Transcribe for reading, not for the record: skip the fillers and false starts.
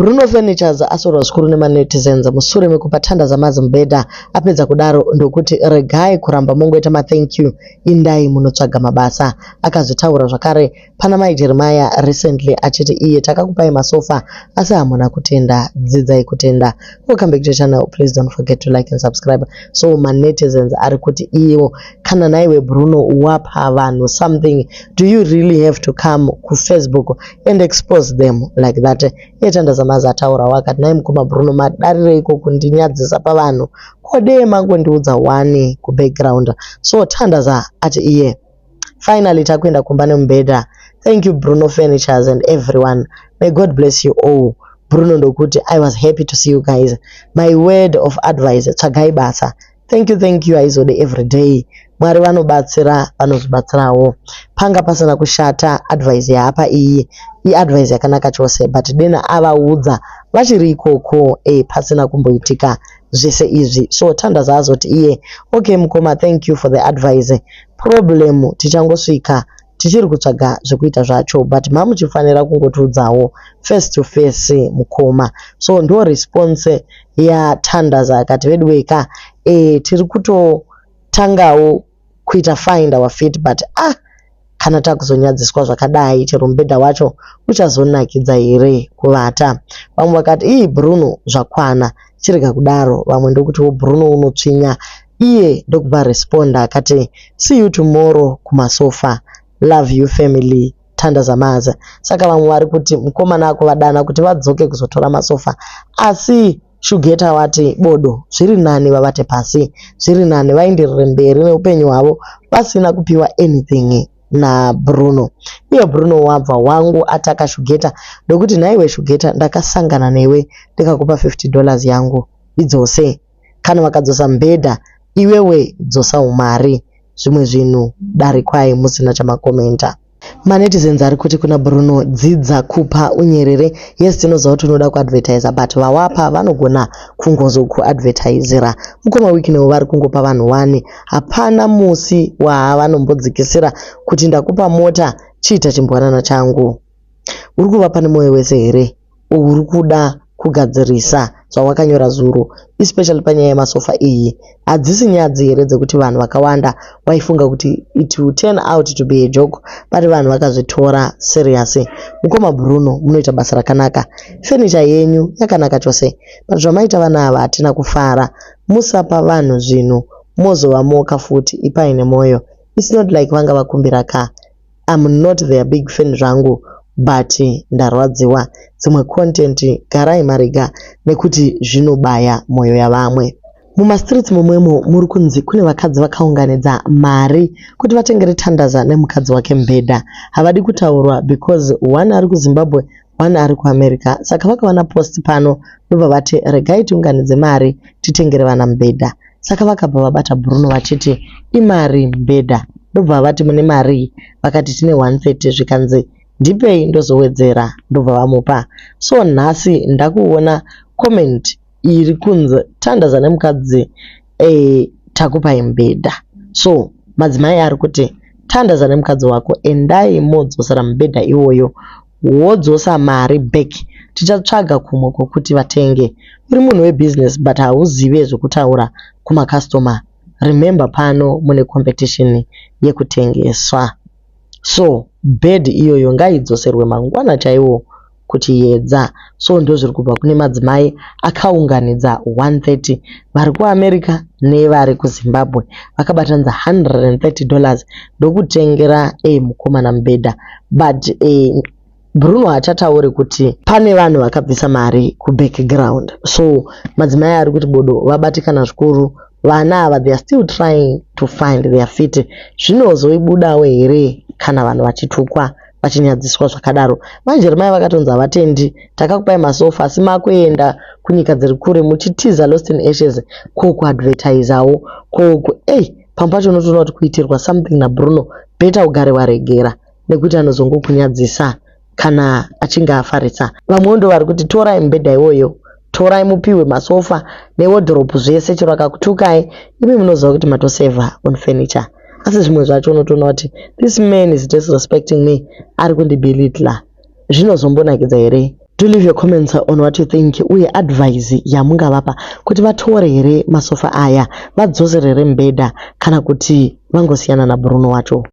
Bruno Furnitures asora zvikuru nemanetizens mushure mekupa Tandaza Mazimbeda apedza kudaro ndokuti regai kuramba mongoita mathank you, indai munotsvaga mabasa. Akazvitaura zvakare pana Mai Jeremiah recently achiti iye takakupai masofa asi hamuna kutenda, dzidzai kutenda. Welcome back to the channel, please don't forget to like and subscribe. So manetizens ari kuti iyo kana naiwe Bruno wapa vanhu something, do you really have to come ku Facebook and expose them like that? Tandaza Mazi ataura wakati nai mukoma Bruno madarire iko kundinyadzisa pavanhu kode mangondiudza wani ku background. So Tandaza ati iye finally takuenda kumba nemubhedha. Thank you Bruno Furnitures and everyone, may God bless you all. Bruno ndokuti I was happy to see you guys, my word of advice, tsvagai basa. Thank you aizode every day. Mwari vanobatsira vanozvibatsirawo, panga pasina kushata advice yaapa iyi advice yakanaka chose, but dena avaudza vachiri ikoko pasina kumboitika zvese izvi. So Tandaza azoti iye okay mukoma, thank you for the advice, problem tichangosvika tichiri kutsvaga zvekuita zvacho, but mamuchifanira kungotiudzawo face to face mukoma. So ndo response yaTandaza akati vedweka tiri kutotangawo kuita find our feet, but kana takuzonyadziswa zvakadai chero mubhedha wacho uchazonakidza here kuvata. Vamwe vakati Bruno zvakwana, chirega kudaro. Vamwe ndokuti Bruno unotsvinya. Iye ndokupa responda akati see you tomorrow kumasofa, love you family, Tandaza Mazi. Saka vamwe vari kuti mukomana ako vadana kuti vadzoke kuzotora masofa, asi Shugeta wati bodo zviri nani vavate pasi, zviri nani vaenderere mberi neupenyu hwavo vasina kupiwa anything na Bruno. Iye Bruno wabva wangu ataka Shugeta ndokuti naiwe Shugeta ndakasangana newe ndikakupa $50 yangu idzose, kana vakadzosa mbedha iwewe dzosa umari, zvimwe zvinhu dari kwai musina chamakomenta. Manetizens ari kuti kuna Bruno dzidza kupa unyerere. Yes, tinoziva kuti unoda kuadvertisa, but vawapa vanogona kungozokuadvertisira. Mukoma wiki newo vari kungopa vanhu wani, hapana musi wavanombodzikisira kuti ndakupa mota chiita chimbwanana changu. Uri kuvapa nemoyo wese here? Uri kuda kugadzirisa zvawakanyora zuro, especially panyaya yemasofa iyi. Hadzisi nyadzi here dzekuti vanhu vakawanda vaifunga kuti it will turn out to be a joke, but vanhu vakazvitora serious. Mukoma Bruno munoita basa rakanaka, furniture yenyu yakanaka chose, but zvamaita vana ava hatina kufara. Musapa vanhu zvinhu mozova moka futi ipai nemoyo. It's not like vanga vakumbira ka. I'm not their big fan zvangu, but ndarwadziwa. Dzimwe content garai mariga nekuti zvinobaya moyo yavamwe. Mumastreets momwemo muri kunzi kune vakadzi vakaunganidza mari kuti vatengere Tandaza nemukadzi wake mubhedha. Havadi kutaurwa because one ari kuZimbabwe, one ari kuAmerica. Saka vakawana post pano ndobva vati regai tiunganidze mari titengere vana mubhedha. Saka vakabva vabata Bruno vachiti imari mubhedha. Ndobva vati mune mari, vakati tine 130 zvikanzi ndipei ndozowedzera, ndobva vamupa. So nhasi ndakuona comment iri kunzi Tandaza nemukadzi takupai mubhedha. So madzimai ari kuti Tandaza nemukadzi wako endai modzosera mubhedha iwoyo, wodzosa mari back, tichatsvaga kumwe kwokuti vatenge. Uri munhu webusiness but hauzive zvekutaura kumakastoma. Remember pano mune competition yekutengeswa. So bed iyoyo ngaidzoserwe mangwana chaiwo kuti yedza. So ndo zviri kubva kune madzimai akaunganidza 130 vari kuAmerica nevari kuZimbabwe, vakabatanidza $130 ndokutengera mukomana mubhedha. But Bruno hachatauri kuti pane vanhu vakabvisa mari kubackground. So madzimai ari kuti bodo vabatikana zvikuru. Vana ava they are still trying to find their feet. Zvinozoibudawo here kana vanhu vachitukwa vachinyadziswa zvakadaro. Mai Jeremiah vakatonzi havatendi, takakupai masofa asi makuenda kunyika dziri kure muchitiza Lost in Ashes kokuadvertisawo koku pamba pacho unotoona kuti kuitirwa something naBruno beta ugare waregera nekuti anozongokunyadzisa kana achinge afarisa. Vamwe ndo vari kuti torai mubhedha iwoyo, torai mupiwe masofa newardrobe zvese, chero akakutukai imi munoziva kuti matoseva on furniture. Asi zvimwe zvacho unotoona kuti this man is disrespecting me, ari kundibelitla. Zvinozombonakidza here? Do leave your comments on what you think uye advice yamungavapa kuti vatore here masofa aya, vadzosere here mubhedha kana kuti vangosiyana naBruno wacho.